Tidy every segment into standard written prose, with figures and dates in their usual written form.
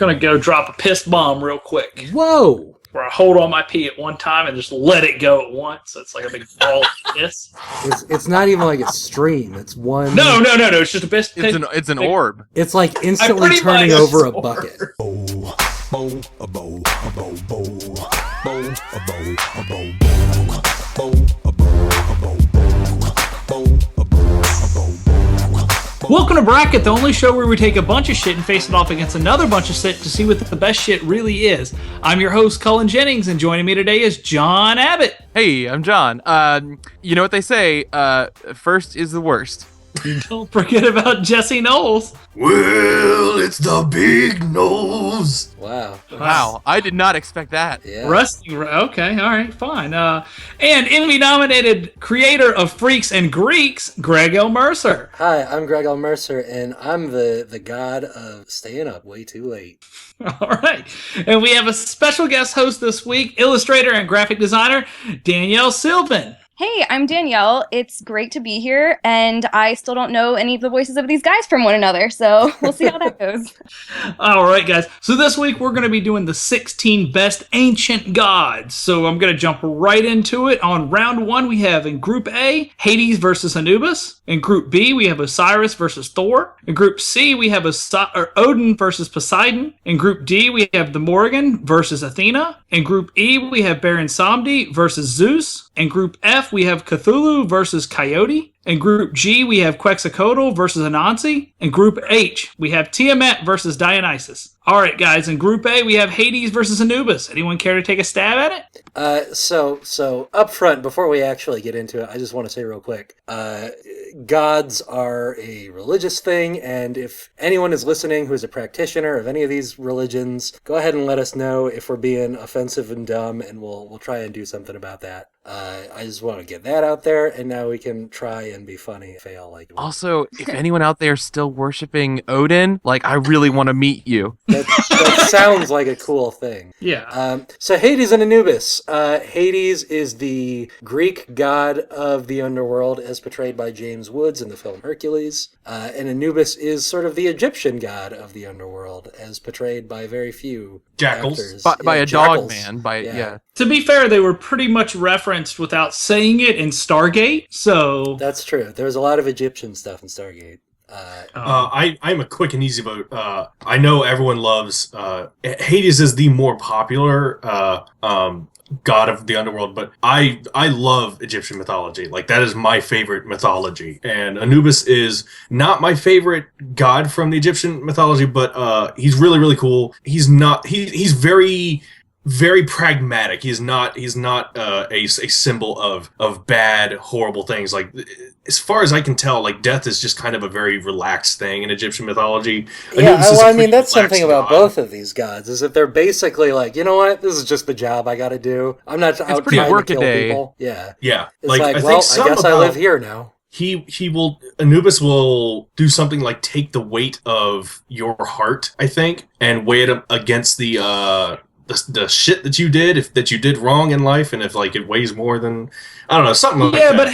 Gonna go drop a piss bomb real quick. Whoa! Where I hold on my pee at one time and just let it go at once. So it's like a big ball of piss. It's not even like a stream. It's one. No. It's just a piss. It's an orb. It's like instantly turning over a bucket. Welcome to Bracket, the only show where we take a bunch of shit and face it off against another bunch of shit to see what the best shit really is. I'm your host, Cullen Jennings, and joining me today is John Abbott. Hey, I'm John. You know what they say, first is the worst. Don't forget about Jesse Knowles. Well, it's the big nose. Wow, I did not expect that. Yeah. Rusty, okay, all right, fine. And Emmy-nominated creator of Freaks and Greeks, Greg L. Mercer. Hi, I'm Greg L. Mercer, and I'm the god of staying up way too late. All right. And we have a special guest host this week, illustrator and graphic designer, Danielle Sylvan. Hey, I'm Danielle. It's great to be here, and I still don't know any of the voices of these guys from one another, so we'll see how that goes. All right, guys. So this week we're going to be doing the 16 best ancient gods. So I'm going to jump right into it. On round one, we have in Group A, Hades versus Anubis. In Group B, we have Osiris versus Thor. In Group C, we have Odin versus Poseidon. In Group D, we have the Morrigan versus Athena. In Group E, we have Baron Samedi versus Zeus. In Group F, we have Cthulhu versus Coyote. In Group G, we have Quetzalcoatl versus Anansi. In Group H, we have Tiamat versus Dionysus. All right, guys, in Group A, we have Hades versus Anubis. Anyone care to take a stab at it? So up front, before we actually get into it, I just want to say real quick, gods are a religious thing, and if anyone is listening who is a practitioner of any of these religions, go ahead and let us know if we're being offensive and dumb, and we'll try and do something about that. I just want to get that out there, and now we can try and be funny, fail like. Also, if anyone out there is still worshiping Odin, I really want to meet you. That sounds like a cool thing. Yeah. So Hades and Anubis. Hades is the Greek god of the underworld, as portrayed by James Woods in the film Hercules. And Anubis is sort of the Egyptian god of the underworld, as portrayed by very few Jackals. actors. By a jackals. dog man. Yeah. To be fair, they were pretty much referenced without saying it in Stargate, so... That's true. There's a lot of Egyptian stuff in Stargate. I'm a quick and easy vote. I know everyone loves Hades is the more popular god of the underworld, but I love Egyptian mythology. That is my favorite mythology, and Anubis is not my favorite god from the Egyptian mythology, but he's really, really cool. He's he's very, very pragmatic. He's not a symbol of bad, horrible things. As far as I can tell, death is just kind of a very relaxed thing in Egyptian mythology. Yeah, that's something about both of these gods, is that they're basically you know what, this is just the job I gotta do. I'm not out trying to kill people. Yeah. Yeah. It's I guess I live here now. Anubis will do something like take the weight of your heart, I think, and weigh it against the shit that you did wrong in life, and if it weighs more than, I don't know, something like that. Yeah, but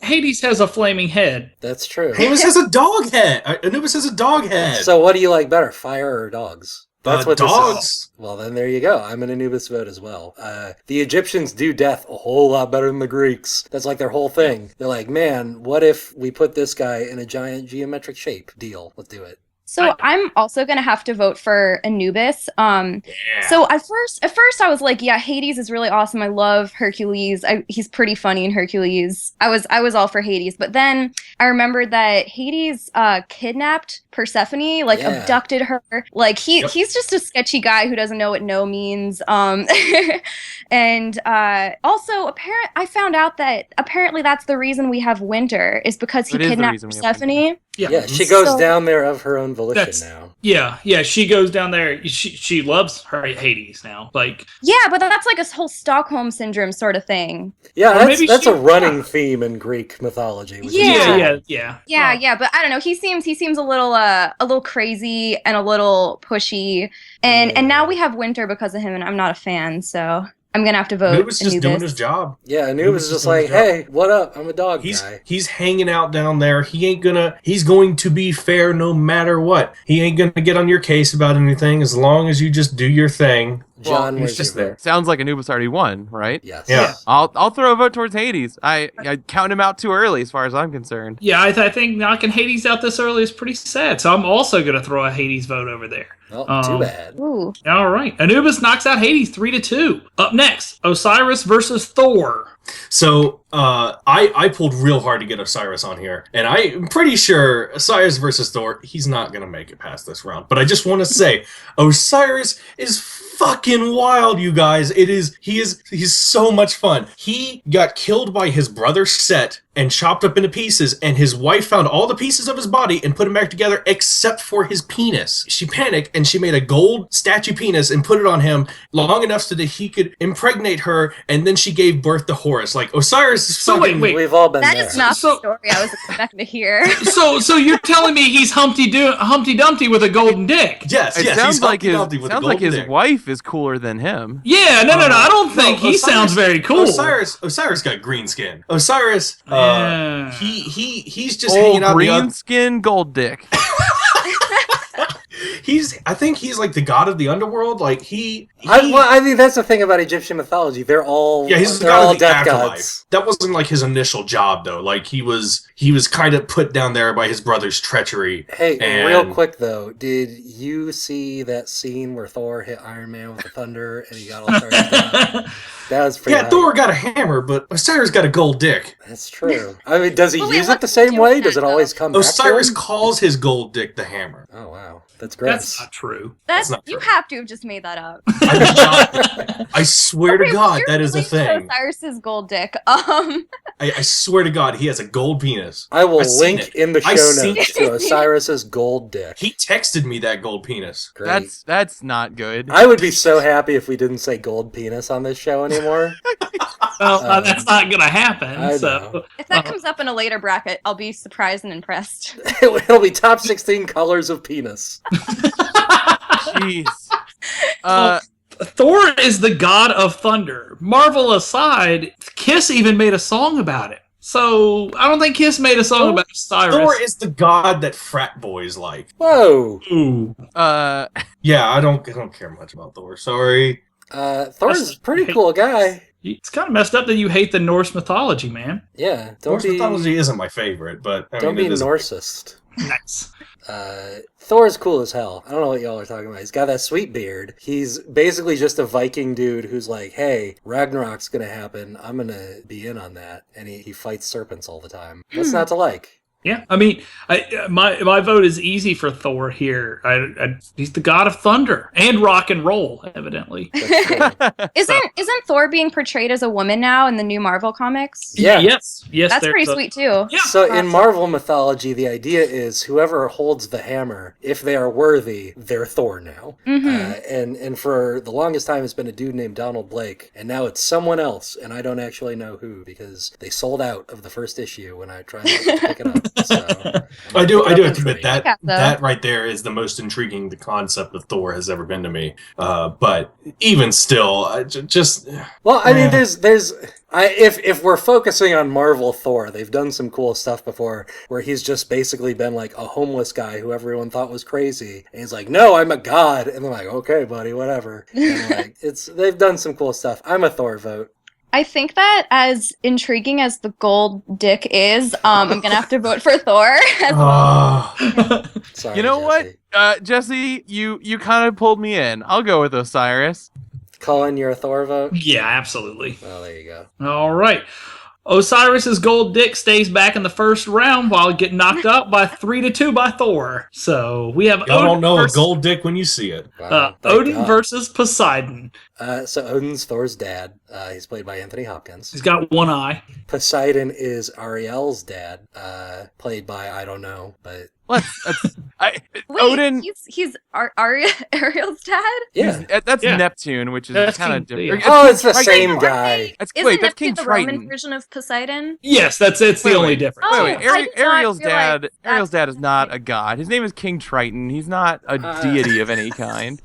Hades has a flaming head. That's true. Hades has a dog head. Anubis has a dog head. So what do you like better, fire or dogs? That's what dogs. This is. Well, then there you go. I'm an Anubis vote as well. The Egyptians do death a whole lot better than the Greeks. That's their whole thing. They're man, what if we put this guy in a giant geometric shape? Deal. Let's do it. So I'm also going to have to vote for Anubis. So at first I was yeah, Hades is really awesome. I love Hercules. He's pretty funny in Hercules. I was all for Hades. But then I remembered that Hades kidnapped Persephone, abducted her. He's just a sketchy guy who doesn't know what no means. And also, I found out that apparently that's the reason we have winter, is because he kidnapped Persephone. Yeah, she goes down there of her own volition now. Yeah, she goes down there. She loves her Hades now. Yeah, but that's a whole Stockholm syndrome sort of thing. Yeah, that's a running theme in Greek mythology. Yeah. But I don't know. He seems a little crazy and a little pushy, and now we have winter because of him, and I'm not a fan. So I'm gonna have to vote Anubis just doing Anubis. his job. Yeah, Anubis is just doing like, his job. hey, what up? I'm a dog guy. He's hanging out down there. He's going to be fair no matter what. He ain't gonna get on your case about anything as long as you just do your thing. John, he's where's just your there. vote? Sounds like Anubis already won, right? Yes. Yeah. I'll throw a vote towards Hades. I count him out too early as far as I'm concerned. Yeah, I think knocking Hades out this early is pretty sad. So I'm also going to throw a Hades vote over there. Well, too bad. Ooh. All right. Anubis knocks out Hades 3-2. Up next, Osiris versus Thor. So I pulled real hard to get Osiris on here, and I'm pretty sure Osiris versus Thor, he's not gonna make it past this round. But I just want to say, Osiris is fucking wild, you guys. He's so much fun. He got killed by his brother Set and chopped up into pieces, and his wife found all the pieces of his body and put them back together except for his penis. She panicked and she made a gold statue penis and put it on him long enough so that he could impregnate her, and then she gave birth to Horus. Like, Osiris is So fucking... wait. We've all been That there. is not So- the story I was expecting to hear. So you're telling me he's Humpty Dumpty with a golden dick? Yes, It yes, sounds he's like Humpty Dumpty with a sounds like golden his dick. wife is cooler than him. Yeah, no. I don't think he Osiris- sounds very cool. Osiris got green skin. Osiris, Yeah. he's just Old hanging out. green skin, gold dick. I think he's like the god of the underworld. Like I mean, that's the thing about Egyptian mythology. They're all he's the they're god all of the death afterlife. gods. That wasn't like his initial job though. Like he was kind of put down there by his brother's treachery. Hey, and real quick though, did you see that scene where Thor hit Iron Man with the thunder and he got all started down? That was pretty. Yeah, hype. Thor got a hammer, but Osiris got a gold dick. That's true. I mean, does he But wait, use what it the does he same do way? with Does that, it always though? come back Osiris to him? calls his gold dick the hammer. Oh wow, that's gross. That's not true. That's not you true. have to have just made that up. I swear to Okay, God, you're that is a really thing. Osiris's gold dick. I swear to God, he has a gold penis. I will I've seen link it. in the I've show seen notes to Osiris's gold dick. He texted me that gold penis. Great. That's not good. I would be so happy if we didn't say gold penis on this show anymore. Well, that's not gonna happen. I So know. If that comes up in a later bracket, I'll be surprised and impressed. It'll be top 16 colors of penis. Jeez. Thor is the god of thunder. Marvel aside, Kiss even made a song about it. So I don't think Kiss made a song about Osiris. Thor is the god that frat boys like. Whoa. Ooh. Yeah, I don't care much about Thor. Sorry. Thor's a pretty cool guy. It's kind of messed up that you hate the Norse mythology, man. Yeah, don't Norse be mythology isn't my favorite, but I don't mean, be it is. Norsist. Nice. Thor's cool as hell. I don't know what y'all are talking about. He's got that sweet beard. He's basically just a Viking dude who's like, hey, Ragnarok's gonna happen. I'm gonna be in on that. And he fights serpents all the time. What's not to like? Yeah, I mean, my vote is easy for Thor here. He's the god of thunder and rock and roll, evidently. That's true. Isn't Thor being portrayed as a woman now in the new Marvel comics? Yeah. Yes. That's there's pretty a- sweet too. Yeah. So in Marvel mythology, the idea is whoever holds the hammer, if they are worthy, they're Thor now. And for the longest time, it's been a dude named Donald Blake, and now it's someone else, and I don't actually know who because they sold out of the first issue when I tried to pick it up. So I do Pick it up and admit trade. that Yeah, though. that right there is the most intriguing the concept of Thor has ever been to me. But even still, just Well, I mean, if we're focusing on Marvel Thor, they've done some cool stuff before where he's just basically been like a homeless guy who everyone thought was crazy, and he's like, "No, I'm a god," and they're like, "Okay, buddy, whatever." And like, they've done some cool stuff. I'm a Thor vote. I think that as intriguing as the gold dick is, I'm gonna have to vote for Thor as well. Sorry, You know Jesse. what, Jesse, you kind of pulled me in. I'll go with Osiris. Colin, you're a Thor vote. Yeah, absolutely. Well, there you go. All right. Osiris's gold dick stays back in the first round while getting knocked out by 3-2 by Thor. So we have y'all don't know a versus, gold dick when you see it. Wow, thank Odin God. versus Poseidon. So Odin's Thor's dad. He's played by Anthony Hopkins. He's got one eye. Poseidon is Ariel's dad, played by I don't know, but Wait, Odin. he's Ariel's dad? yeah. That's Yeah. Neptune, which is That's kind of King- different. yeah. Oh, it's the Triton. same Aren't guy. they- That's- Isn't wait, that's Neptune King the Triton. Roman version of Poseidon? Yes, it's the Wait, only wait. difference. Oh, Wait, I did not Ariel's realize dad. that- Ariel's dad is not a god. His name is King Triton. He's not a deity of any kind.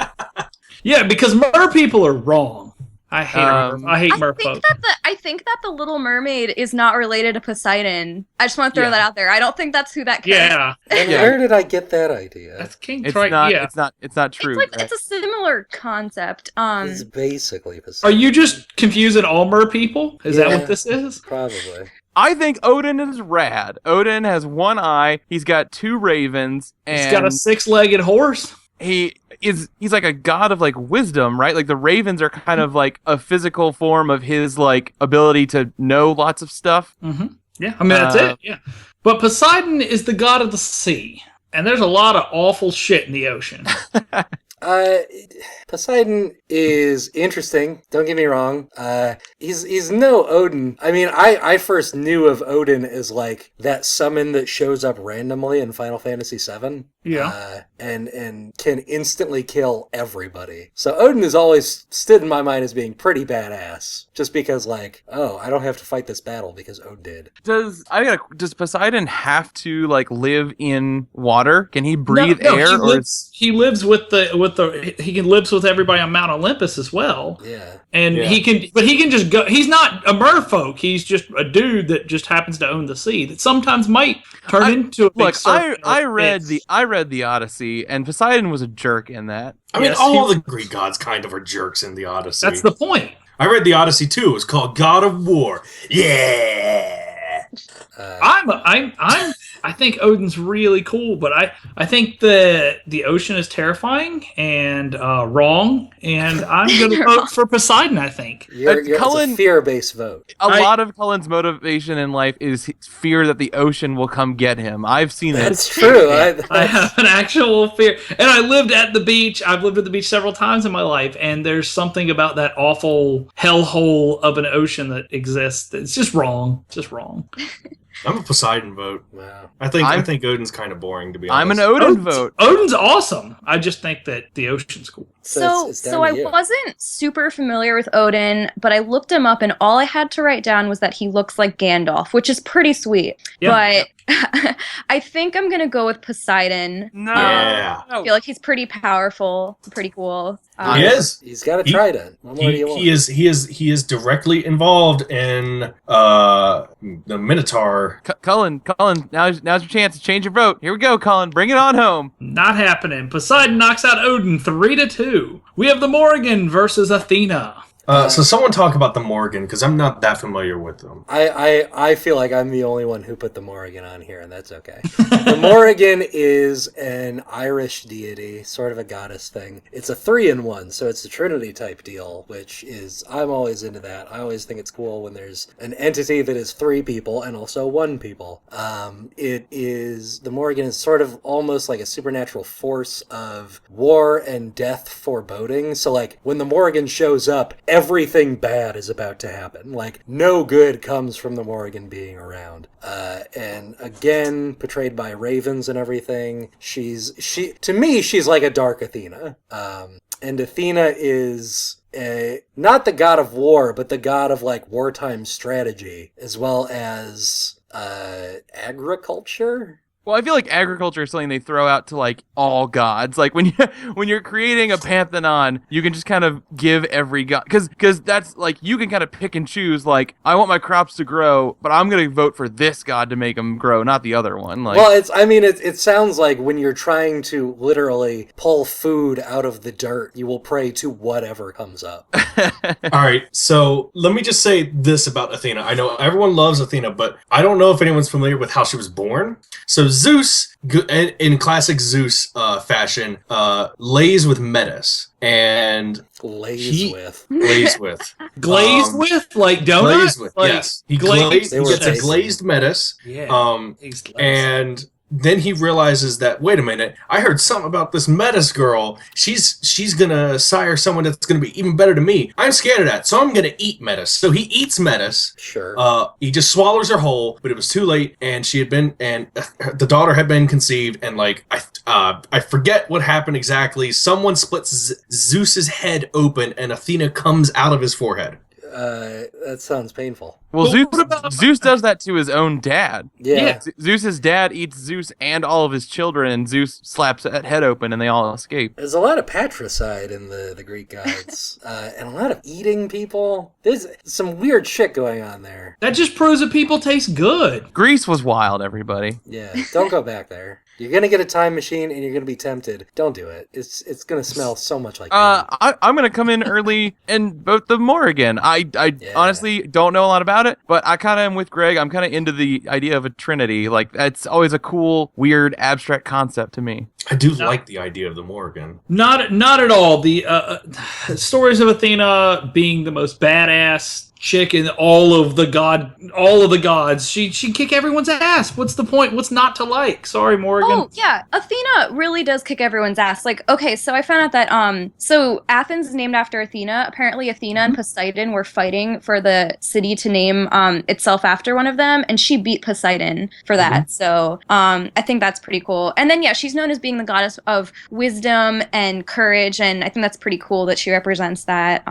Yeah, because mer people are wrong. I hate I hate merfolk. I think that the Little Mermaid is not related to Poseidon. I just want to throw that out there. I don't think that's who that character. Yeah. And where did I get that idea? That's King It's Triton. not. Yeah. It's not true. It's like right? it's a similar concept. It's basically Poseidon. Are you just confusing all mer people? Is that what this is? Probably. I think Odin is rad. Odin has one eye. He's got 2 ravens, and He's got a 6-legged horse. he's like a god of like wisdom, right? Like the ravens are kind of like a physical form of his like ability to know lots of stuff. Mm-hmm. Yeah, I mean that's it. Yeah, but Poseidon is the god of the sea, and there's a lot of awful shit in the ocean. Poseidon is interesting. Don't get me wrong. He's no Odin. I mean, I first knew of Odin as like that summon that shows up randomly in Final Fantasy VII. Yeah. And can instantly kill everybody. So Odin has always stood in my mind as being pretty badass. Just because, like, oh, I don't have to fight this battle because Odin did. Does Poseidon have to like live in water? Can he breathe air? He lives with he lives with everybody on Mount Olympus as well. Yeah. And he can just go. He's not a merfolk. He's just a dude that just happens to own the sea that sometimes might turn into a big look. serpent. I read the Odyssey, and Poseidon was a jerk in that. I mean, all the Greek gods kind of are jerks in the Odyssey. That's the point. I read the Odyssey too. It was called God of War. Yeah. I think Odin's really cool, but I think the ocean is terrifying and wrong, and I'm going to vote for Poseidon. I think it's a fear-based vote. A lot of Cullen's motivation in life is fear that the ocean will come get him. I've seen it. That's true. I have an actual fear, and I lived at the beach. I've lived at the beach several times in my life, and there's something about that awful hellhole of an ocean that exists. It's just wrong. Just wrong. I'm a Poseidon vote. Wow. I think Odin's kind of boring, to be honest. I'm an Odin vote. Odin's awesome. I just think that the ocean's cool. So I wasn't super familiar with Odin, but I looked him up, and all I had to write down was that he looks like Gandalf, which is pretty sweet. Yeah. But I think I'm going to go with Poseidon. No. Yeah. I feel like he's pretty powerful, pretty cool. He is. He's got a trident. What more do you want? He is directly involved in the Minotaur. Cullen, now's your chance to change your vote. Here we go, Cullen. Bring it on home. Not happening. Poseidon knocks out Odin 3-2. We have the Morrigan versus Athena. So someone talk about the Morrigan, because I'm not that familiar with them. I feel like I'm the only one who put the Morrigan on here, and that's okay. The Morrigan is an Irish deity, sort of a goddess thing. It's a 3-in-1, so it's a Trinity type deal, which is, I'm always into that. I always think it's cool when there's an entity that is 3 people and also 1 people. The Morrigan is sort of almost like a supernatural force of war and death foreboding. So like when the Morrigan shows up, everything bad is about to happen. Like, no good comes from the Morrigan being around. And again, portrayed by ravens and everything, to me, she's like a dark Athena. And Athena is not the god of war, but the god of like wartime strategy, as well as agriculture. Well, I feel like agriculture is something they throw out to like all gods. Like when you're creating a pantheon, you can just kind of give every god, because that's like you can kind of pick and choose. Like, I want my crops to grow, but I'm gonna vote for this god to make them grow, not the other one. Like, well, it sounds like when you're trying to literally pull food out of the dirt, you will pray to whatever comes up. All right, so let me just say this about Athena. I know everyone loves Athena, but I don't know if anyone's familiar with how she was born. So Zeus, in classic Zeus fashion, lays with Metis, and glazed with like donut. Glazed with, like, yes. He gets a glazed Metis. Yeah. And then he realizes that, wait a minute, I heard something about this Metis girl. She's gonna sire someone that's gonna be even better to me. I'm scared of that, so I'm gonna eat Metis. So he eats Metis. Sure. He just swallows her whole, but it was too late, and the daughter had been conceived, and like I forget what happened exactly. Someone splits Zeus's head open, and Athena comes out of his forehead. That sounds painful. Well, Well, Zeus does that to his own dad. Yeah. Zeus's dad eats Zeus and all of his children, and Zeus slaps that head open, and they all escape. There's a lot of patricide in the Greek gods, and a lot of eating people. There's some weird shit going on there. That just proves that people taste good. Greece was wild, everybody. Yeah, don't go back there. You're gonna get a time machine and you're gonna be tempted. Don't do it. It's gonna smell so much like pee. I'm gonna come in early and vote the Morrigan. I honestly don't know a lot about it, but I kind of am with Greg. I'm kind of into the idea of a trinity. Like, that's always a cool, weird, abstract concept to me. I do like the idea of the Morrigan. Not at all. The stories of Athena being the most badass chick in all of the gods. She'd kick everyone's ass. What's the point? What's not to like? Sorry, Morrigan. Oh yeah, Athena really does kick everyone's ass. Like, okay, so I found out that so Athens is named after Athena. Apparently, Athena and Poseidon were fighting for the city to name itself after one of them, and she beat Poseidon for that. So I think that's pretty cool. And then yeah, she's known as being the goddess of wisdom and courage, and I think that's pretty cool that she represents that.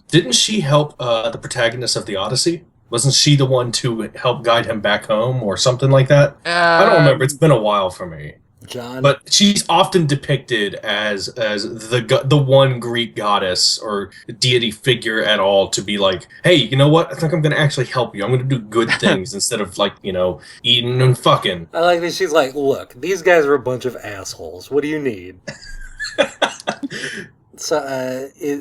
Didn't she help the protagonist of the Odyssey? Wasn't she the one to help guide him back home or something like that? I don't remember. It's been a while for me. John. But she's often depicted as the one Greek goddess or deity figure at all to be like, hey, you know what? I think I'm going to actually help you. I'm going to do good things instead of, like, you know, eating and fucking. I like that she's like, look, these guys are a bunch of assholes. What do you need? So,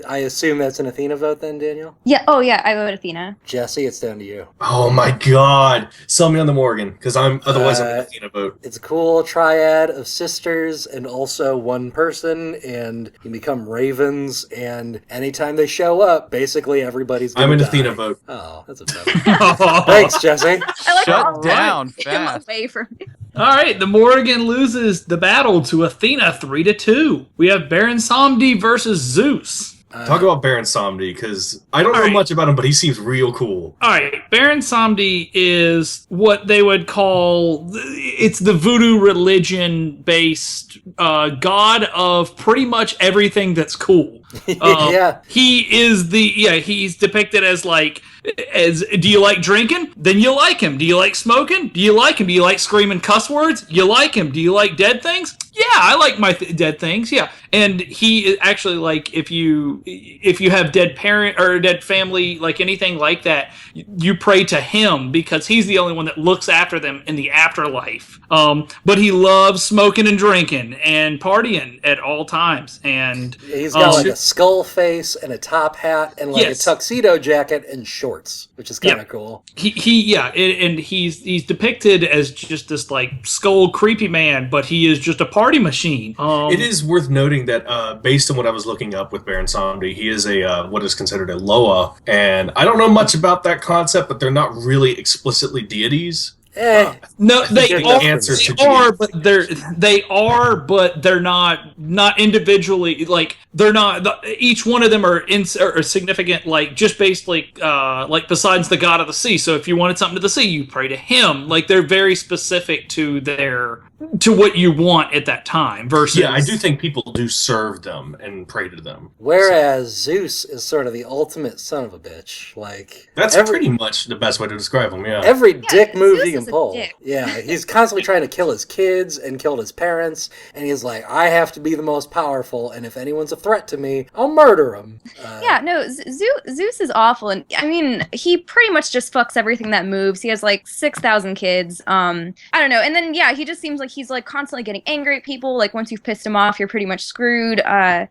I assume that's an Athena vote then, Daniel? Yeah. Oh yeah, I vote Athena. Jesse, it's down to you. Oh my god. Sell me on the Morgan, because otherwise I'm an Athena vote. It's a cool triad of sisters and also one person, and you become ravens, and anytime they show up, basically everybody's gonna I'm an die. Athena vote. Oh, that's a better. Thanks, Jesse. I like Shut down Take him fast. away from me. All right, the Morrigan loses the battle to Athena 3-2. We have Baron Samedi versus Zeus. Talk about Baron Samedi, because I don't know Alright. much about him, but he seems real cool. All right, Baron Samedi is what they would call, it's the voodoo religion-based god of pretty much everything that's cool. Yeah. He's depicted as like, do you like drinking? Then you like him. Do you like smoking? Do you like him? Do you like screaming cuss words? You like him. Do you like dead things? Yeah, I like my dead things. Yeah, and he is actually like, if you have dead parent or dead family, like anything like that, you pray to him because he's the only one that looks after them in the afterlife. But he loves smoking and drinking and partying at all times. And He's got like a skull face and a top hat and like Yes. a tuxedo jacket and shorts, which is kind of cool. And he's depicted as just this like skull creepy man, but he is just a party machine. It is worth noting that based on what I was looking up with Baron Samedi, he is a what is considered a Loa, and I don't know much about that concept, but they're not really explicitly deities. No, they They're the are. answer to They are, Jesus. but they're not individually. Like they're not. Each one of them are significant. Like just basically, like besides the god of the sea. So if you wanted something to the sea, you pray to him. Like they're very specific to what you want at that time. Versus, Yeah, I do think people do serve them and pray to them. Whereas Zeus is sort of the ultimate son of a bitch. Like That's pretty much the best way to describe him, yeah. every dick move Zeus you can is a pull. dick. Yeah, he's constantly trying to kill his kids and killed his parents, and he's like, I have to be the most powerful, and if anyone's a threat to me, I'll murder him. Yeah, no, Zeus is awful, and I mean, he pretty much just fucks everything that moves. He has like 6,000 kids. I don't know, and then yeah, he just seems like he's like constantly getting angry at people. Like once you've pissed him off, you're pretty much screwed. Not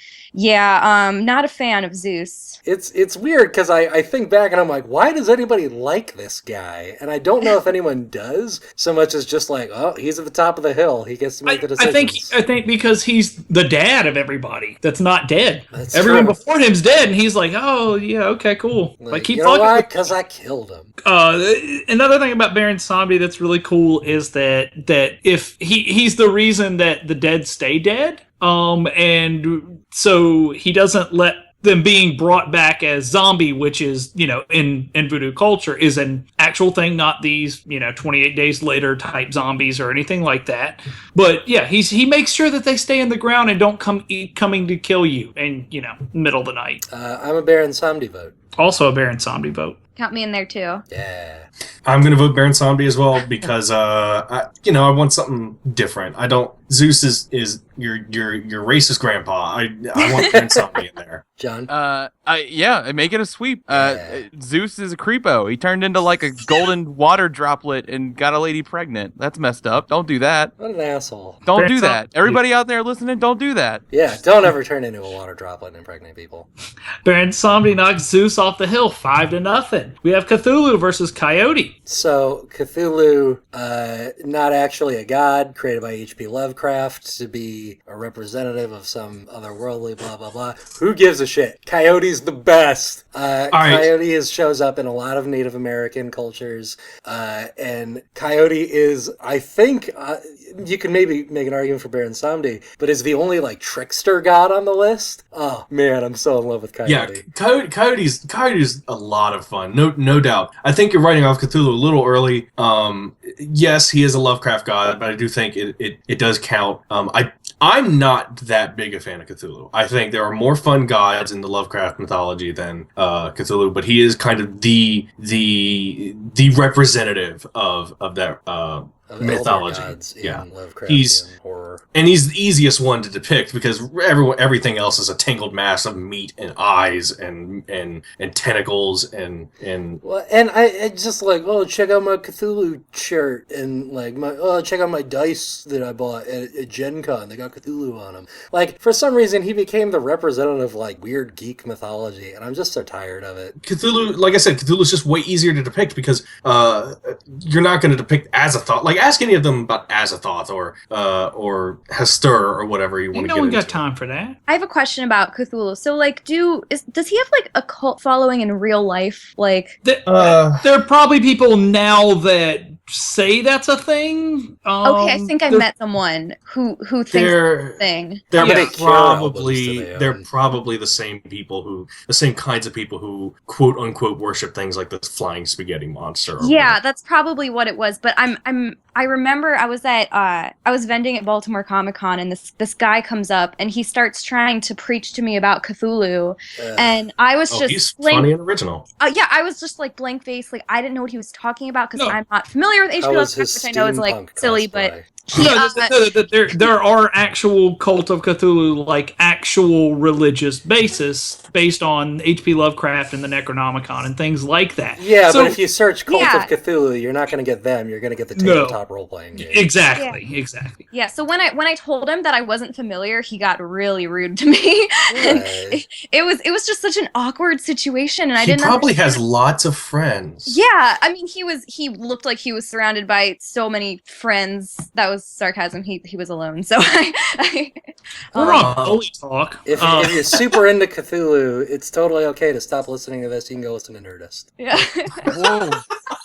a fan of Zeus. It's weird because I think back and I'm like, why does anybody like this guy? And I don't know if anyone does, so much as just like, oh, he's at the top of the hill. He gets to make the decisions. I think because he's the dad of everybody that's not dead. That's Everyone true. before him's dead, and he's like, oh yeah, okay, cool. Like keep you know fucking why? with- Because I killed him. Another thing about Baron Samedi that's really cool is that if he's the reason that the dead stay dead, and so he doesn't let them being brought back as zombie, which is, in voodoo culture, is an actual thing, not these, 28 days later type zombies or anything like that. But yeah, he makes sure that they stay in the ground and don't coming to kill you in, middle of the night. I'm a Baron Samedi vote. Also a Baron Samedi vote. Count me in there too. Yeah. I'm gonna vote Baron Samedi as well because I want something different. I don't. Zeus is your racist grandpa. I want Baron Samedi in there. John? Make it a sweep. Zeus is a creepo. He turned into like a golden water droplet and got a lady pregnant. That's messed up. Don't do that. What an asshole. Don't do that. Everybody out there listening, don't do that. Yeah, don't ever turn into a water droplet and impregnate people. Baron Samedi knocks Zeus off the hill 5-0. We have Cthulhu versus Coyote. So, Cthulhu, not actually a god, created by H.P. Lovecraft to be a representative of some otherworldly blah, blah, blah. Who gives a shit? Coyote's the best. Coyote shows up in a lot of Native American cultures, and Coyote is, I think, you can maybe make an argument for Baron Samedi, but is the only, like, trickster god on the list. Oh, man, I'm so in love with Coyote. Yeah, Coyote's a lot of fun, no doubt. I think you're writing off Cthulhu a little early. Yes, he is a Lovecraft god, but I do think it does count. I'm not that big a fan of Cthulhu. I think there are more fun gods in the Lovecraft mythology than Cthulhu, but he is kind of the representative of that mythology. Yeah, he's horror, and he's the easiest one to depict because everything else is a tangled mass of meat and eyes and tentacles and. Well, and I just like, check out my Cthulhu shirt and like check out my dice that I bought at Gen Con. They got Cthulhu on them. Like for some reason he became the representative of like weird geek mythology, and I'm just so tired of it. Cthulhu, like I said, Cthulhu's just way easier to depict because you're not going to depict Azathoth. Like ask any of them about Azathoth or Hestur or whatever you want to get into. No one got time for that. I have a question about Cthulhu. So, like, does he have like a cult following in real life? Like, there are probably people now that say that's a thing. Okay, I think I met someone who thinks that's a thing. They're probably the same kinds of people who quote unquote worship things like this flying spaghetti monster. Yeah, that's probably what it was. But I remember I was vending at Baltimore Comic Con, and this guy comes up and he starts trying to preach to me about Cthulhu, and I was just he's funny and original. Yeah, I was just like blank faced, like I didn't know what he was talking about because I'm not familiar with HBO, which I know is like silly, but. There are actual Cult of Cthulhu, like actual religious basis based on H.P. Lovecraft and the Necronomicon and things like that. Yeah, but if you search Cult of Cthulhu, you're not going to get them. You're going to get the tabletop role-playing game. Exactly. Yeah. So when I told him that I wasn't familiar, he got really rude to me. And it was just such an awkward situation, and I didn't. He probably has lots of friends. Yeah, I mean, he looked like he was surrounded by so many friends. That was sarcasm. He was alone. So we're on Bully Talk. If you're super into Cthulhu, it's totally okay to stop listening to this. You can go listen to Nerdist. Yeah. Whoa.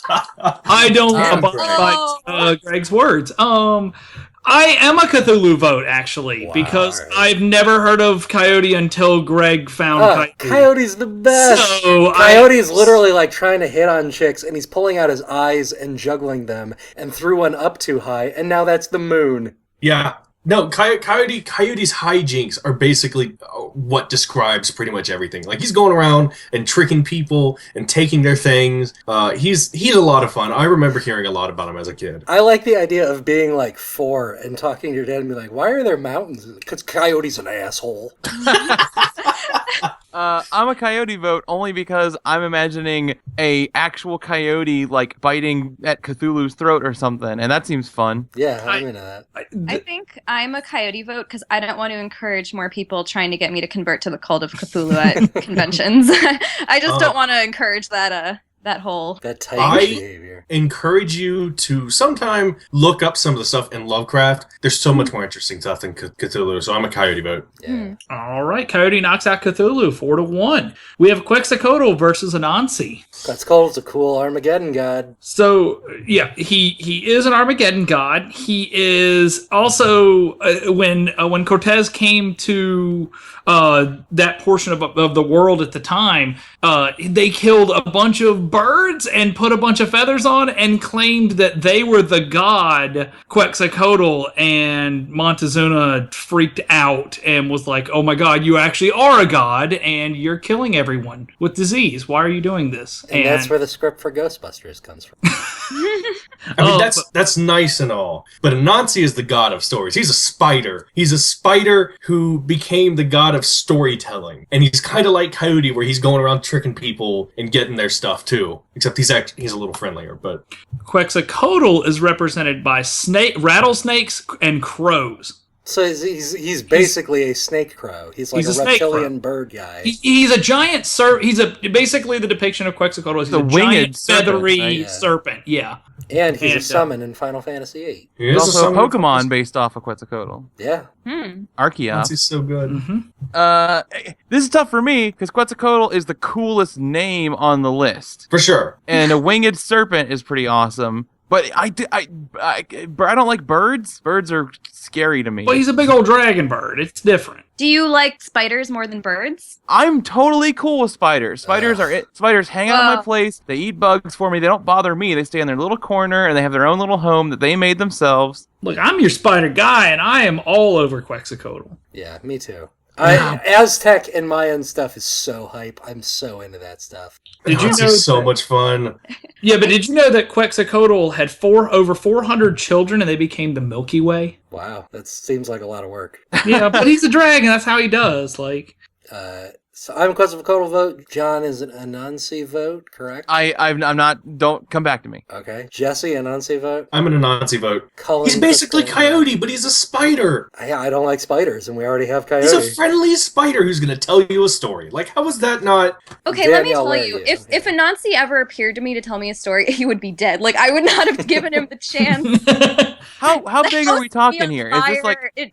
I don't abide by Greg's words. I am a Cthulhu vote, actually, because I've never heard of Coyote until Greg found Coyote. Coyote's the best! So Coyote's literally like trying to hit on chicks, and he's pulling out his eyes and juggling them, and threw one up too high, and now that's the moon. Yeah. No, Coyote's hijinks are basically what describes pretty much everything. Like, he's going around and tricking people and taking their things. He's a lot of fun. I remember hearing a lot about him as a kid. I like the idea of being, like, 4 and talking to your dad and be like, why are there mountains? Because Coyote's an asshole. I'm a Coyote vote only because I'm imagining a actual coyote like biting at Cthulhu's throat or something, and that seems fun. Yeah, I'm into that. I think I'm a Coyote vote because I don't want to encourage more people trying to get me to convert to the Cult of Cthulhu at conventions. I just don't want to encourage that type behavior. Encourage you to sometime look up some of the stuff in Lovecraft. There's so much more interesting stuff than Cthulhu, so I'm a Coyote vote. Yeah. All right, Coyote knocks out Cthulhu 4-1. We have Quetzalcoatl versus Anansi. Quetzalcoatl's a cool Armageddon god. So, yeah, he is an Armageddon god. He is also, when Cortez came to that portion of the world at the time, they killed a bunch of birds and put a bunch of feathers on and claimed that they were the god Quetzalcoatl, and Montezuma freaked out and was like, oh my god, you actually are a god and you're killing everyone with disease. Why are you doing this? And that's where the script for Ghostbusters comes from. I mean, that's nice and all, but Anansi is the god of stories. He's a spider. He's a spider who became the god of storytelling, and he's kind of like Coyote, where he's going around tricking people and getting their stuff too. Except he's a little friendlier. But Quetzalcoatl is represented by rattlesnakes and crows. So he's basically a snake crow. He's like a reptilian bird guy. He's a giant basically the depiction of Quetzalcoatl is he's a giant feathery serpent. Yeah. And he's a summon in Final Fantasy VIII. He's also a Pokemon based off of Quetzalcoatl. Yeah. Arceus. He's so good. This is tough for me because Quetzalcoatl is the coolest name on the list. For sure. And a winged serpent is pretty awesome. But I don't like birds. Birds are scary to me. Well, he's a big old dragon bird. It's different. Do you like spiders more than birds? I'm totally cool with spiders. Spiders are it. Spiders hang out in my place. They eat bugs for me. They don't bother me. They stay in their little corner and they have their own little home that they made themselves. Look, I'm your spider guy, and I am all over Quetzalcoatl. Yeah, me too. Aztec and Mayan stuff is so hype. I'm so into that stuff. Did you know so much fun? Yeah, but did you know that Quetzalcoatl had over 400 children, and they became the Milky Way? Wow, that seems like a lot of work. Yeah, but he's a dragon. That's how he does. Like, so I'm a Quetzalcoatl vote. John is an Anansi vote, correct? I'm not. Don't come back to me. Okay. Jesse, Anansi vote. I'm an Anansi vote. Cullen, He's basically Coyote, but he's a spider. I don't like spiders, and we already have Coyote. He's a friendly spider who's going to tell you a story. Like, how is that not? Okay, let me tell you. If Anansi ever appeared to me to tell me a story, he would be dead. Like, I would not have given him the chance. How big are we talking here? Is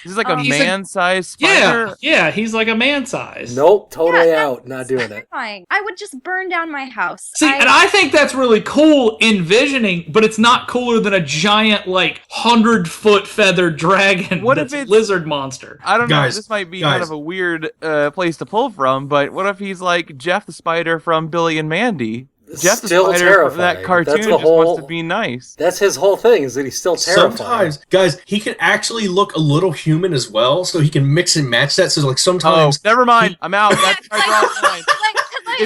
this like a man-sized spider? Yeah, he's like a man-sized. Nope, totally out. Not doing it. Fine. I would just burn down my house. See, and I think that's really cool envisioning, but it's not cooler than a giant, like, 100-foot feathered dragon What that's if it's a lizard monster. I don't know. Guys, This might be kind of a weird place to pull from, but what if he's like Jeff the Spider from Billy and Mandy? Jeff the Still Spider terrifying. from that cartoon That's the just whole- wants to be nice. That's his whole thing, is that he's still terrifying. Sometimes, guys, he can actually look a little human as well, so he can mix and match that. So, like, Oh, sometimes... never mind. I'm out. That's my drawing line.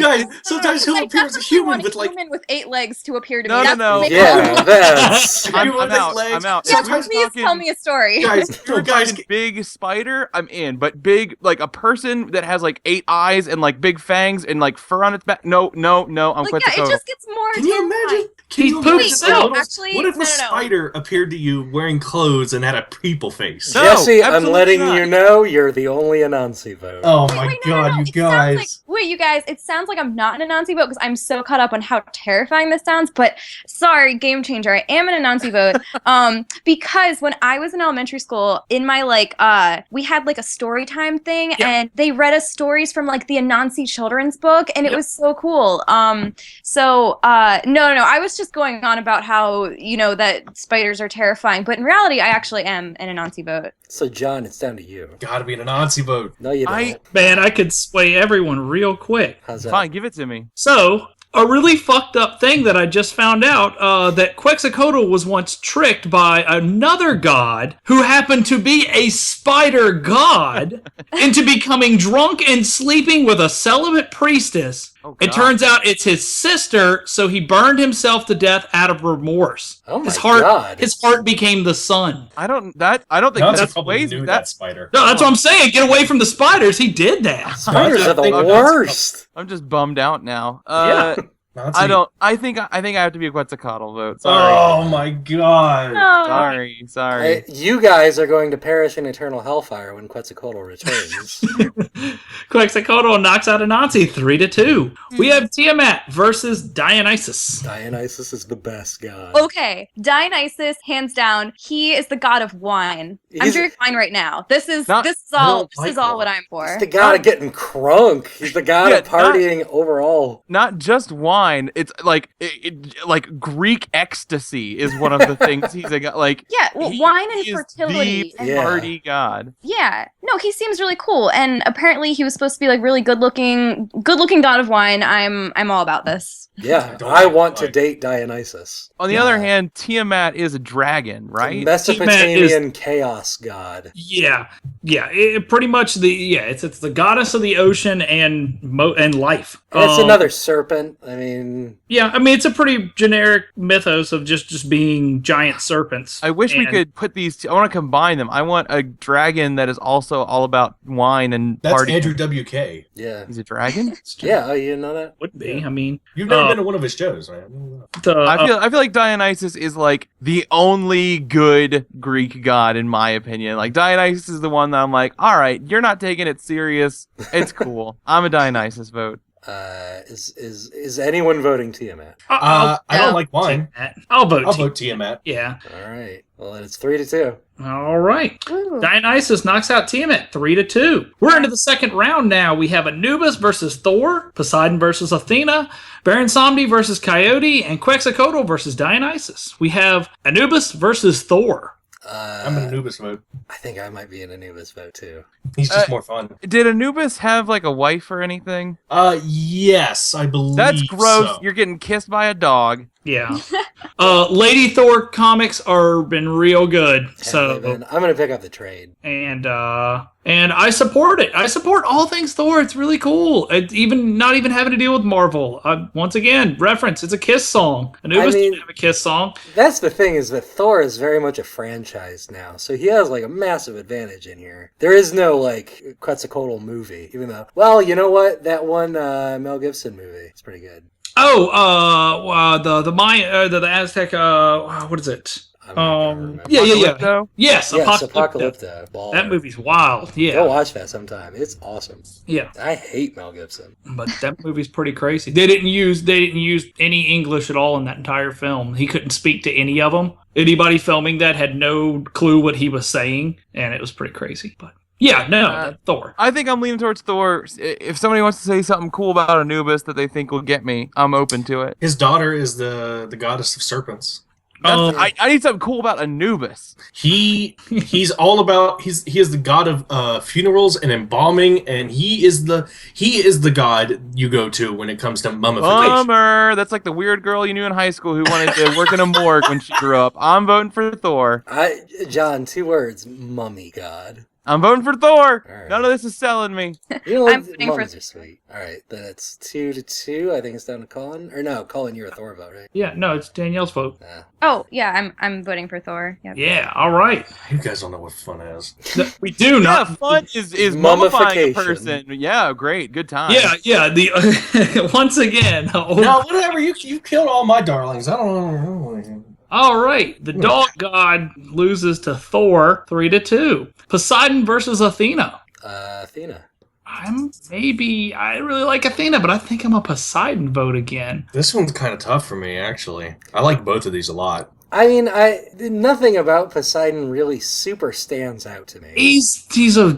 Guys, sometimes he'll appear as a human with, like... human with 8 legs to appear to No, me. no, That's no. what makes Yeah, that's... I'm Everyone out. has legs. I'm out. Yes, If we're please talking- tell me a story. Guys, You're guys, talking big spider, I'm in. But big, like a person that has like 8 eyes and like big fangs and like fur on its back. No, I'm Like, yeah, Quetzalcoatl. it just gets more can you terrifying. imagine? Can He you poops imagine out. a little- Actually, what if a no. spider appeared to you wearing clothes and had a people face? No, Jesse, I'm absolutely letting not. you know you're the only Anansi vote. Oh Wait, my wait, god, you It sounds guys. like, you guys, it sounds like I'm not an Anansi vote because I'm so caught up on how terrifying this sounds, but sorry, game changer. I am an Anansi vote. Because when I was in elementary school, in my we had like a story time thing, and they read us stories from like the Anansi children's book, and it was so cool. No, I was just going on about how, that spiders are terrifying, but in reality, I actually am an Anansi vote. So, John, it's down to you. Gotta be an Anansi vote. No, you don't. Man, I could sway everyone real quick. How's that? Fine, give it to me. So, a really fucked up thing that I just found out, that Quetzalcoatl was once tricked by another god who happened to be a spider god into becoming drunk and sleeping with a celibate priestess. Oh, It God. turns out it's his sister, so he burned himself to death out of remorse. Oh my God. His heart became the sun. I don't think Anansi that's probably ways knew that that's. spider. No, that's what I'm saying. Get away from the spiders. He did that. Spiders are the think- worst. I'm just bummed out now. Anansi. I think I have to be a Quetzalcoatl vote. Sorry. Oh my god. Sorry. You guys are going to perish in eternal hellfire when Quetzalcoatl returns. Quetzalcoatl knocks out Anansi 3-2. We have Tiamat versus Dionysus. Dionysus is the best god. Okay, Dionysus, hands down, he is the god of wine. I'm He's- drinking wine right now. This is Not- all like what I'm for. He's the god of getting crunk. He's the god of partying overall. Not just wine. wine. It's like like Greek ecstasy is one of the things he's a god. Like Yeah, well, he wine and is fertility. the And, Yeah. party god. yeah. No, he seems really cool. And apparently he was supposed to be like really good looking god of wine. I'm all about this. Yeah, Don't I like want to wine. date Dionysus. On the Yeah. other hand, Tiamat is a dragon, right? Mesopotamian chaos god. Yeah, pretty much it's the goddess of the ocean and life. And it's another serpent. I mean, Yeah, I mean it's a pretty generic mythos of just being giant serpents. I wish we And- could put these two. I want to combine them. I want a dragon that is also all about wine and That's party. Andrew WK. yeah. He's a dragon? Yeah, oh, you didn't know that? Would be. I mean, You've never been to one of his shows, right? I feel like Dionysus is like the only good Greek god in my opinion. Like Dionysus is the one that I'm like, all right, you're not taking it serious. It's cool. I'm a Dionysus vote. Is anyone voting Tiamat? I don't like wine. I'll vote. I'll vote Tiamat. Yeah. All right. Well, then it's 3-2. All right. Ooh. Dionysus knocks out Tiamat 3-2. We're into the second round now. We have Anubis versus Thor, Poseidon versus Athena, Baron Samedi versus Coyote, and Quetzalcoatl versus Dionysus. We have Anubis versus Thor. I'm an Anubis vote. I think I might be an Anubis vote too. He's just more fun. Did Anubis have like a wife or anything? Yes, I believe That's gross. so. You're getting kissed by a dog. Yeah. Lady Thor comics are been real good. I'm gonna pick up the trade. And I support it. I support all things Thor. It's really cool. Not even having to deal with Marvel. Once again, reference. It's a Kiss song. Anubis didn't have a Kiss song. That's the thing, is that Thor is very much a franchise now, so he has like a massive advantage in here. There is no like Quetzalcoatl movie, even though, well, you know what? That one Mel Gibson movie, it's pretty good. Oh, the Aztec. What is it? I'm not gonna remember. Yeah. Apocalypto? Yes, Yes, Apocalypto. Apocalypto. Baller. That movie's wild. Go Yeah, watch that sometime. It's awesome. yeah. I hate Mel Gibson. But that movie's pretty crazy. They didn't use any English at all in that entire film. He couldn't speak to any of them. Anybody filming that had no clue what he was saying, and it was pretty crazy. But yeah, no, Thor. I think I'm leaning towards Thor. If somebody wants to say something cool about Anubis that they think will get me, I'm open to it. His daughter is the goddess of serpents. I need something cool about Anubis. He's all about he is the god of funerals and embalming, and he is the god you go to when it comes to mummification. Bummer. That's like the weird girl you knew in high school who wanted to work in a morgue when she grew up. I'm voting for Thor. John, 2 words: mummy god. I'm voting for Thor. All right. None of this is selling me. You know, I'm voting for mummies are sweet. All right, then it's 2-2. I think it's down to Colin. Or no, Colin, you're a Thor vote, right? Yeah, no, it's Danielle's vote. Oh, yeah, I'm voting for Thor. Yep. Yeah, all right. You guys don't know what fun is. We do Yeah, not. fun is mummifying a Mummification. person. Yeah, great. Good time. Yeah. The once again. No, whatever. You killed all my darlings. I don't know. All right, the dog god loses to Thor 3-2. Poseidon versus Athena. Athena. I really like Athena, but I think I'm a Poseidon vote again. This one's kind of tough for me, actually. I like both of these a lot. I mean, nothing about Poseidon really super stands out to me. He's a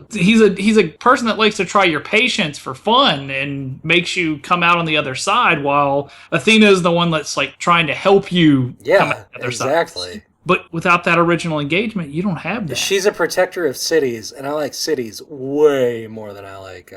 person that likes to try your patience for fun and makes you come out on the other side, while Athena is the one that's like trying to help you come out Yeah, the other side. exactly. But without that original engagement, you don't have that. She's a protector of cities, and I like cities way more than I like.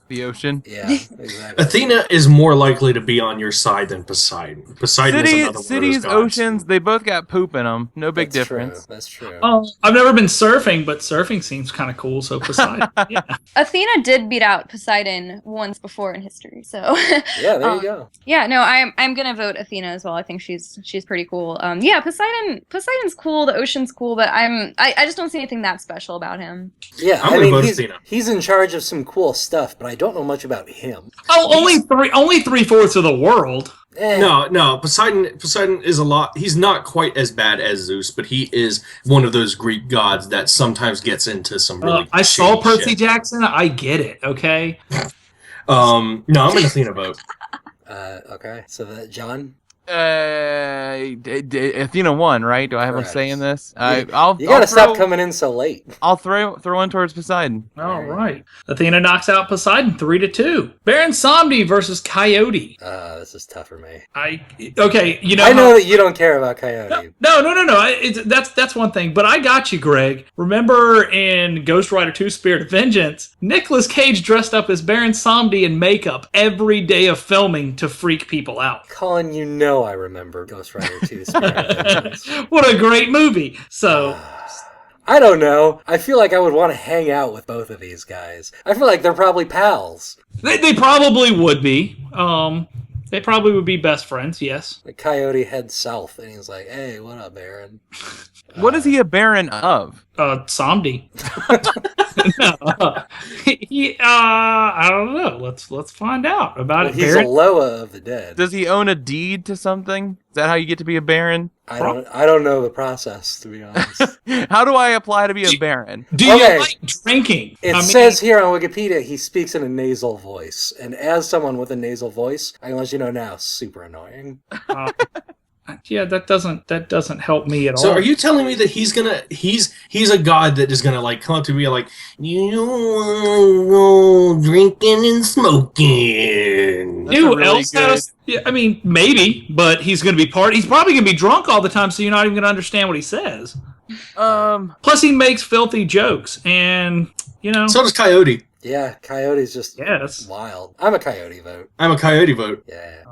The ocean. Yeah, exactly. Athena is more likely to be on your side than Poseidon. Poseidon is another one Cities, of those gods. oceans, they both got poop in them. No big That's difference. True. That's true. I've never been surfing, but surfing seems kind of cool. So Poseidon, yeah. Athena did beat out Poseidon once before in history, so Yeah, there you go. yeah, no, I'm gonna vote Athena as well. I think she's pretty cool. Yeah, Poseidon's cool, the ocean's cool, but I just don't see anything that special about him. Yeah, I'm I gonna mean, vote he's, Athena. he's in charge of some cool stuff, but I don't know much about him. Oh, only 3/4 of the world. No, Poseidon is a lot. He's not quite as bad as Zeus, but he is one of those Greek gods that sometimes gets into some really. I saw shady Percy shit. Jackson. I get it. Okay. No, I'm an Athena vote. Okay, so that John. Athena won, right? Do I have a say in this? You gotta stop coming in so late. I'll throw one towards Poseidon. All right. Athena knocks out Poseidon 3-2. Baron Samedi versus Coyote. This is tough for me. Okay, you know. I know that you don't care about Coyote. No. That's one thing, but I got you, Greg. Remember in Ghost Rider 2: Spirit of Vengeance, Nicolas Cage dressed up as Baron Samedi in makeup every day of filming to freak people out. Colin, you know I remember Ghost Rider 2: Spirit of Vengeance. What a great movie. So. I don't know. I feel like I would want to hang out with both of these guys. I feel like they're probably pals. They probably would be. They probably would be best friends, yes. The Coyote heads south, and he's like, "Hey, what up, Baron?" What is he a baron of? Samdi. No, I don't know. Let's find out about it. He's Baron? a Loa of the dead. Does he own a deed to something? Is that how you get to be a baron? I don't know the process, to be honest. How do I apply to be a baron? Do you like drinking? It says here on Wikipedia he speaks in a nasal voice, and as someone with a nasal voice, I can let you know now, super annoying. Yeah, that doesn't help me at all. So are you telling me that he's a god that is gonna like come up to me like, you know, drinking and smoking? Who else has? Yeah, I mean, maybe, but he's gonna be He's probably gonna be drunk all the time, so you're not even gonna understand what he says. Plus, he makes filthy jokes, and you know. So does Coyote. Yeah, Coyote's just wild. I'm a Coyote vote. I'm a Coyote vote. Yeah.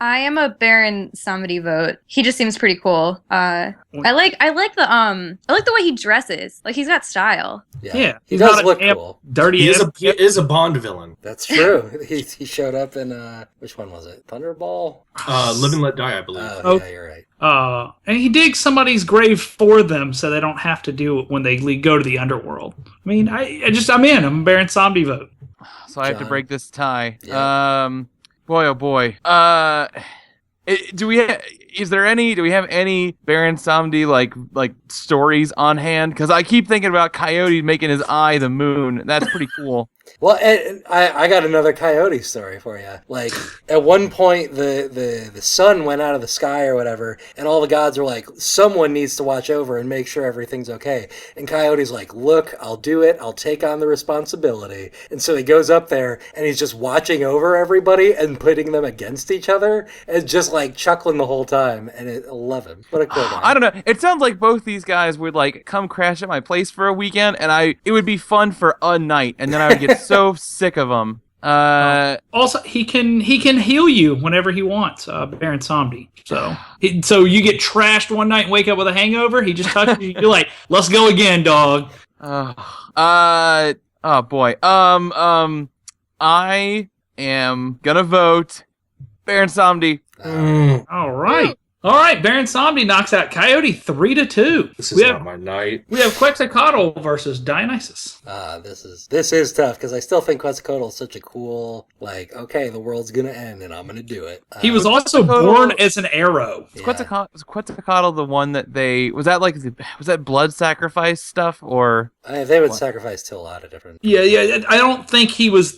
I am a Baron Somebody vote. He just seems pretty cool. I like the way he dresses. Like he's got style. Yeah. He does look cool. Dirty. He is a Bond villain. That's true. He showed up in which one was it? Thunderball? Live and Let Die, I believe. Yeah, you're right. And he digs somebody's grave for them so they don't have to do it when they go to the underworld. I mean, I'm in. I'm a Baron Somebody vote. So I have to break this tie. Yeah. Boy, oh boy. Do we have any Baron Samedi like stories on hand? Because I keep thinking about Coyote making his eye the moon. That's pretty cool. Well, and I got another Coyote story for you. Like, at one point, the sun went out of the sky or whatever, and all the gods were like, someone needs to watch over and make sure everything's okay. And Coyote's like, look, I'll do it. I'll take on the responsibility. And so he goes up there, and he's just watching over everybody and putting them against each other, and just, like, chuckling the whole time. And I love him. What a cool guy. I don't know. It sounds like both these guys would, like, come crash at my place for a weekend, and it would be fun for a night, and then I would get so sick of them. Also, he can heal you whenever he wants, Baron Samedi. So you get trashed one night and wake up with a hangover. He just touches you. You're like, let's go again, dog. Oh boy. I am gonna vote Baron Samedi. All right. All right, Baron Samedi knocks out Coyote 3-2. This is not my night. We have Quetzalcoatl versus Dionysus. This is tough because I still think Quetzalcoatl is such a cool, like, okay, the world's gonna end and I'm gonna do it. He was also born as an arrow. Was Quetzalcoatl the one that was that blood sacrifice stuff or? They would sacrifice to a lot of different. Yeah. I don't think he was.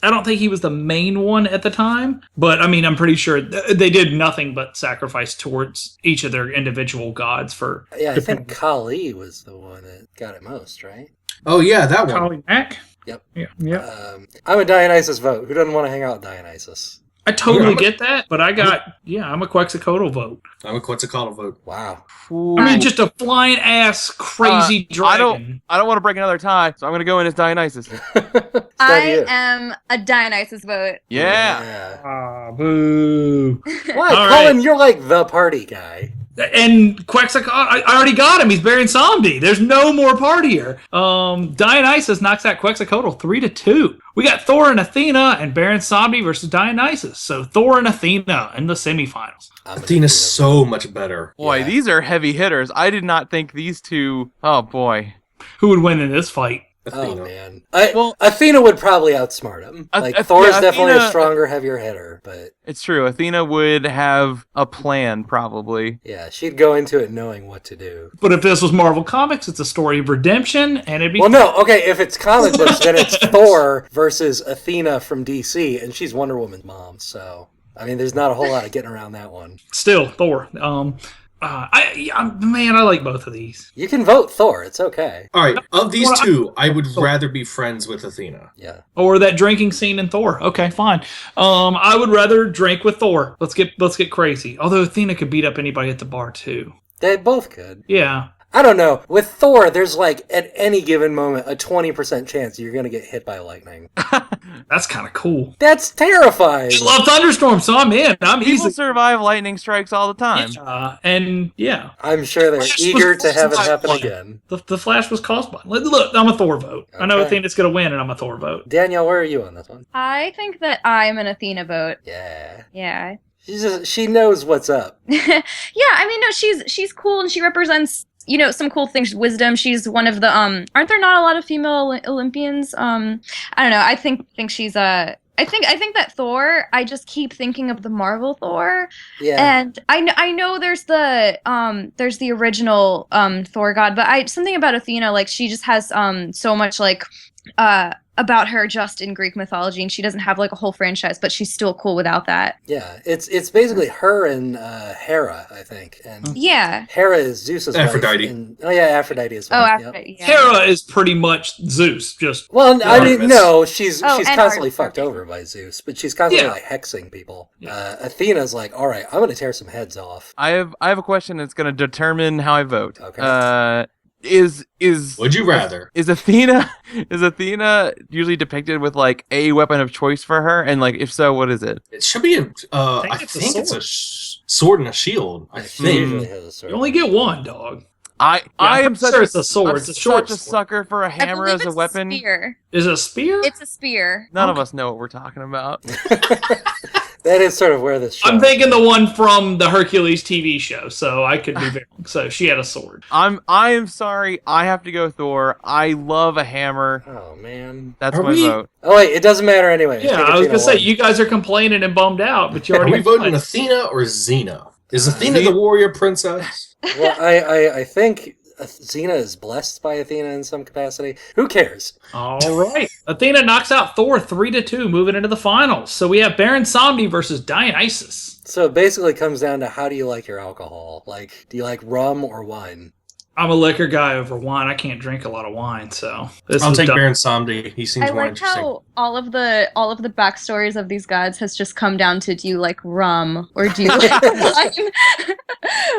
I don't think he was the main one at the time. But I mean, I'm pretty sure they did nothing but sacrifice towards each of their individual gods for. Yeah, I think Kali was the one that got it most, right? Oh yeah, that one. Kali Mac. Yep. Yeah. I'm a Dionysus vote. Who doesn't want to hang out with Dionysus? I totally get that, but I'm a Quetzalcoatl vote. I'm a Quetzalcoatl vote. Wow. I mean, just a flying ass crazy dragon. I don't want to break another tie, so I'm going to go in as Dionysus. I am a Dionysus vote. Yeah. Boo. Why, Colin? Right. You're like the party guy. And Quetzalcoatl, I already got him. He's Baron Samedi. There's no more partier. Dionysus knocks out Quetzalcoatl 3-2. We got Thor and Athena and Baron Samedi versus Dionysus. So Thor and Athena in the semifinals. Athena's so much better. Boy, these are heavy hitters. I did not think these two. Oh boy, who would win in this fight? Athena. Oh man, Athena would probably outsmart him. Thor's definitely a stronger, heavier hitter, but it's true. Athena would have a plan, probably. Yeah, she'd go into it knowing what to do. But if this was Marvel Comics, it's a story of redemption, and it'd be if it's comic books, then it's Thor versus Athena from DC, and she's Wonder Woman's mom. So I mean, there's not a whole lot of getting around that one. Still, Thor. Man, I like both of these. You can vote Thor. It's okay. All right, of these two, I would rather be friends with Athena. Yeah. Or that drinking scene in Thor. Okay, fine. I would rather drink with Thor. Let's get crazy. Although Athena could beat up anybody at the bar too. They both could. Yeah. I don't know. With Thor, there's like, at any given moment, a 20% chance you're going to get hit by lightning. That's kind of cool. That's terrifying. I love thunderstorms, so I'm in. I'm People easy. survive lightning strikes all the time. And yeah. I'm sure they're Flash eager was to have it caused happen by again. The Flash was caused by. Look, I'm a Thor vote. I know Okay. Athena's going to win, and I'm a Thor vote. Danielle, where are you on this one? I think that I'm an Athena vote. Yeah. Yeah. She knows what's up. Yeah, I mean, no, she's cool and she represents, some cool things. Wisdom. She's one of the aren't there not a lot of female Olympians? I don't know. I think she's I think that Thor. I just keep thinking of the Marvel Thor, Yeah. and I know there's the original Thor god, but something about Athena, like she just has so much like about her just in Greek mythology, and she doesn't have like a whole franchise, but she's still cool without that. Yeah. It's basically her and Hera, I think. And Yeah. Hera is Zeus's Aphrodite. wife. And, Aphrodite is Oh, wife. Yep. Aphrodite. Yeah. Hera is pretty much Zeus. Just Well, I mean, Artemis. no, she's Oh, and constantly Artemis. fucked over by Zeus, but she's constantly Yeah. like hexing people. Yeah. Athena's like, all right, I'm going to tear some heads off. I have a question that's going to determine how I vote. Okay. Is Would you rather? is Athena usually depicted with like a weapon of choice for her, and like if so, what is it? It should be I think think it's a it's a sword and a shield. I She think. usually has a sword. you only get one, dog. I am I'm such sure a, it's a sword. I'm It's a short such a sword. sucker for a I hammer believe as a it's weapon. spear. Is it a spear? It's a spear. None of Okay. us know what we're talking about. That is sort of where this show I'm thinking the one from the Hercules TV show, so I could be very. So she had a sword. I am sorry. I have to go Thor. I love a hammer. Oh, man. That's Are my we- vote. Oh, wait, it doesn't matter anyway. Yeah, I was gonna say you guys are complaining and bummed out, but you Are already. we voting won. Athena or Xena? Is Athena the warrior princess? Well, I think Xena is blessed by Athena in some capacity. Who cares? All right, Athena knocks out Thor 3-2, moving into the finals. So we have Baron Samedi versus Dionysus. So it basically comes down to how do you like your alcohol? Like, do you like rum or wine? I'm a liquor guy over wine. I can't drink a lot of wine, so this I'll was take dumb. Baron Samedi. He seems I more like interesting. how all of the backstories of these gods has just come down to, do you like rum or do you like wine?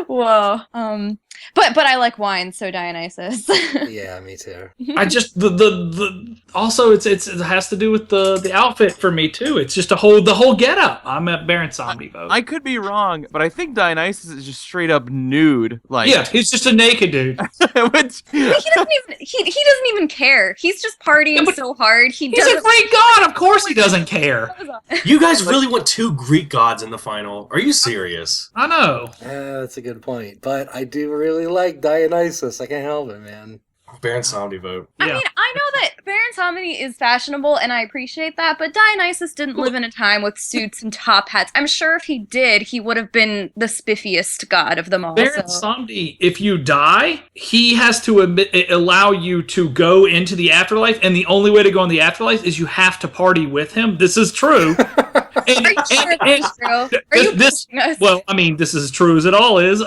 Whoa. But I like wine, so Dionysus. Yeah, me too. I just the also it has to do with the outfit for me too. It's just the whole getup. I'm at Baron Samedi vote. I could be wrong, but I think Dionysus is just straight up nude. Like, Yeah, he's just a naked dude. which, he doesn't even care. He's just partying so hard. He He's a doesn't. Greek god. Of course he doesn't care. You guys really want two Greek gods in the final? Are you serious? I know. That's a good point. But I do really like Dionysus. I can't help it, man. Baron Samedi vote. I Yeah. mean, I know that Baron Samedi is fashionable, and I appreciate that, but Dionysus didn't live in a time with suits and top hats. I'm sure if he did, he would have been the spiffiest god of them all. Baron So. Samedi, if you die, he has to allow you to go into the afterlife, and the only way to go in the afterlife is you have to party with him. This is true. And, Are you sure that's true? Are you this, kidding us? well, I mean, this is as true as it all is.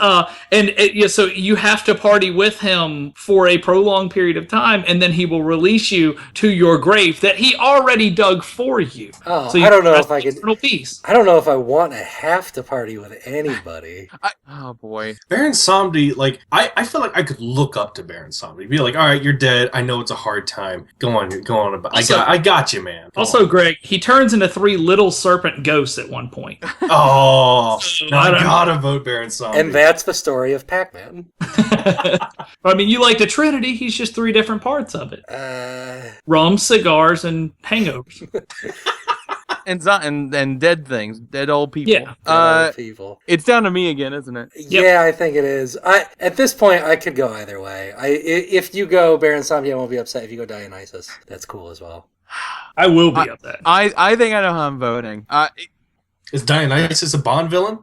So you have to party with him for a prolonged period of time, and then he will release you to your grave that he already dug for you. Oh, So you I don't know rest if I in could. eternal peace. I don't know if I want to have to party with anybody. oh boy. Baron Samedi, like, I feel like I could look up to Baron Samedi. Be like, all right, you're dead. I know it's a hard time. Go on. Also- I got you, man. Go Also, on. Greg, he turns into 3 little serpent ghosts at one point. Oh, no, I I don't- gotta vote Baron Samedi. And that's the story of Pac-Man. I mean, you like the Trinity. He's just 3 different parts of it: rum, cigars, and hangovers. And dead things, dead old people. Yeah. Other people. It's down to me again, isn't it? Yeah, I think it is. At this point, I could go either way. If you go Baron Samedi, I won't be upset. If you go Dionysus, that's cool as well. I will be up there. I think I know how I'm voting. Is Dionysus a Bond villain?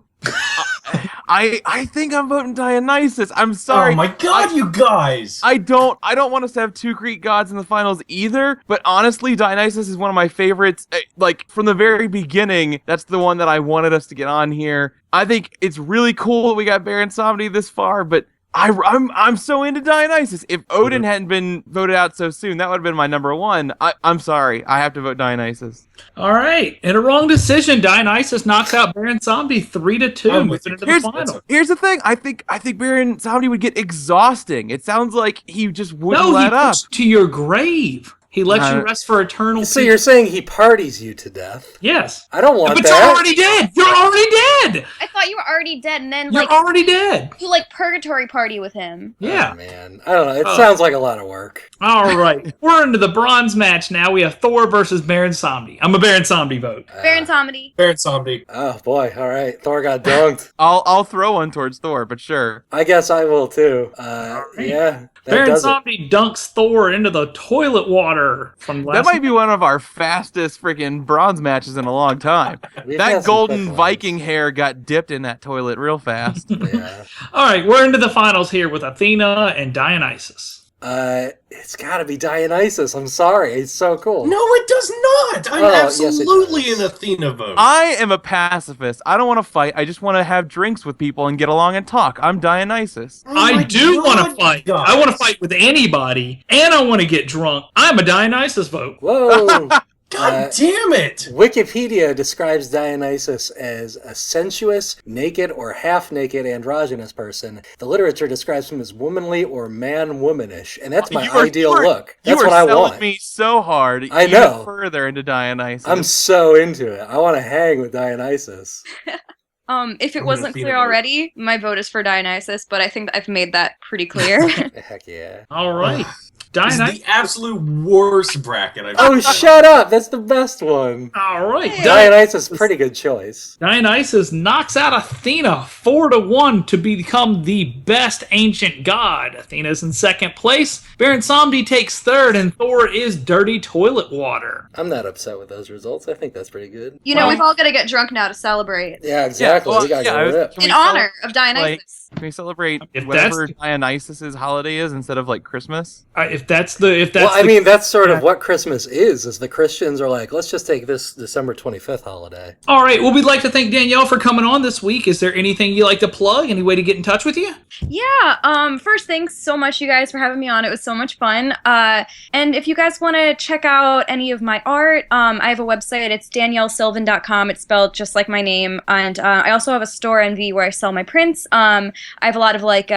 I think I'm voting Dionysus. I'm sorry. Oh my god, you guys! I don't want us to have two Greek gods in the finals either, but honestly, Dionysus is one of my favorites. Like, from the very beginning, that's the one that I wanted us to get on here. I think it's really cool that we got Baron Samedi this far, but I'm so into Dionysus. If Odin hadn't been voted out so soon, that would have been my number one. I'm sorry. I have to vote Dionysus. All right. In a wrong decision, Dionysus knocks out Baron Samedi 3-2, moving into the final. Here's the thing. I think Baron Samedi would get exhausting. It sounds like he just wouldn't No, let he up. puts to your grave. He lets you rest for eternal So peace. you're saying he parties you to death? Yes. I don't want But that. you're already dead. You're already dead. I thought you were already dead, and then You're already dead. you like purgatory party with him. Yeah. Oh, man. I don't know. It sounds like a lot of work. All right. We're into the bronze match now. We have Thor versus Baron Samedi. I'm a Baron Samedi vote. Baron Samedi. Baron Samedi. Oh, boy. All right. Thor got dunked. I'll throw one towards Thor, but sure. I guess I will, too. Yeah. That Baron does it. Samedi dunks Thor into the toilet water from last That might be one of our fastest freaking bronze matches in a long time. We've had That some golden quick Viking ones. hair got dipped in that toilet real fast. Yeah. All right, we're into the finals here with Athena and Dionysus. It's got to be Dionysus. I'm sorry. It's so cool. No, it does not. I'm yes, it absolutely does. an Athena vote. I am a pacifist. I don't want to fight. I just want to have drinks with people and get along and talk. I'm Dionysus. Oh I my do want to God, fight. guys. I want to fight with anybody, and I want to get drunk. I'm a Dionysus vote. Whoa. God damn it! Wikipedia describes Dionysus as a sensuous, naked, or half-naked androgynous person. The literature describes him as womanly or man-womanish, and that's my ideal look. That's what I You are want. selling me so hard. I even know. Further into Dionysus. I'm so into it. I want to hang with Dionysus. If it I'm wasn't gonna feed clear him. already, my vote is for Dionysus, but I think I've made that pretty clear. Heck yeah. All right. This is Dionysus. the absolute worst bracket I've Oh, ever shut up! That's the best one. All right. Dionysus, pretty good choice. Dionysus knocks out Athena 4-1 to become the best ancient god. Athena's in second place. Baron Samedi takes third, and Thor is dirty toilet water. I'm not upset with those results. I think that's pretty good. You know, we've all got to get drunk now to celebrate. Yeah, exactly. well, we gotta yeah, get ripped. Can In we honor of Dionysus. Can we celebrate If whatever that's- Dionysus's holiday is instead of like Christmas? If that's the Well, I mean, that's sort of what Christmas is the Christians are like, let's just take this December 25th holiday. All right. Well, we'd like to thank Danielle for coming on this week. Is there anything you like to plug? Any way to get in touch with you? Yeah. First, thanks so much, you guys, for having me on. It was so much fun. And if you guys want to check out any of my art, I have a website. It's daniellesylvan.com. It's spelled just like my name. And I also have a store NV where I sell my prints. I have a lot of like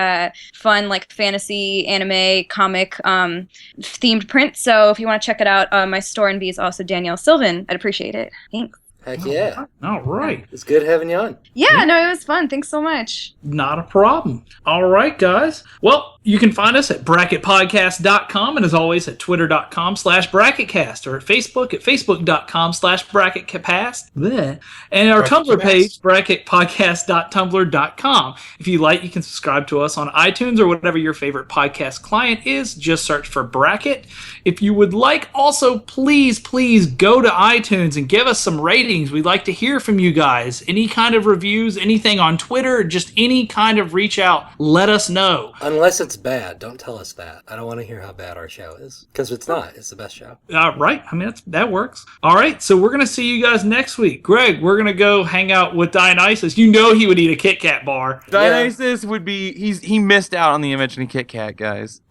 fun, like fantasy, anime, comic themed prints. So if you want to check it out, my store NV is also Danielle Sylvan. I'd appreciate it. Thanks. Heck yeah. All right. It's good having you on. Yeah, no, it was fun. Thanks so much. Not a problem. All right, guys. Well, you can find us at bracketpodcast.com and as always at twitter.com/bracketcast or at facebook.com/bracketcast. Bleh. And our Tumblr page, bracketpodcast.tumblr.com. If you like, you can subscribe to us on iTunes or whatever your favorite podcast client is. Just search for Bracket. If you would like, also, please go to iTunes and give us some ratings. We'd like to hear from you guys. Any kind of reviews, anything on Twitter, just any kind of reach out, let us know. Unless it's bad. Don't tell us that. I don't want to hear how bad our show is. Because it's not. It's the best show. Right. I mean, that works. All right. So we're going to see you guys next week. Greg, we're going to go hang out with Dionysus. You know he would eat a Kit Kat bar. Dionysus would be he missed out on the imagining Kit Kat, guys.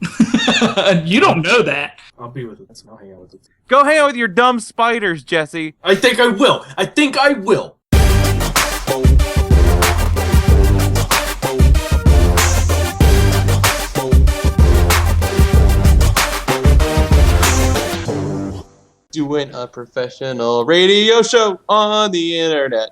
You don't know that. I'll be with it. I'll hang out with it. Go hang out with your dumb spiders, Jesse. I think I will. Doing a professional radio show on the internet.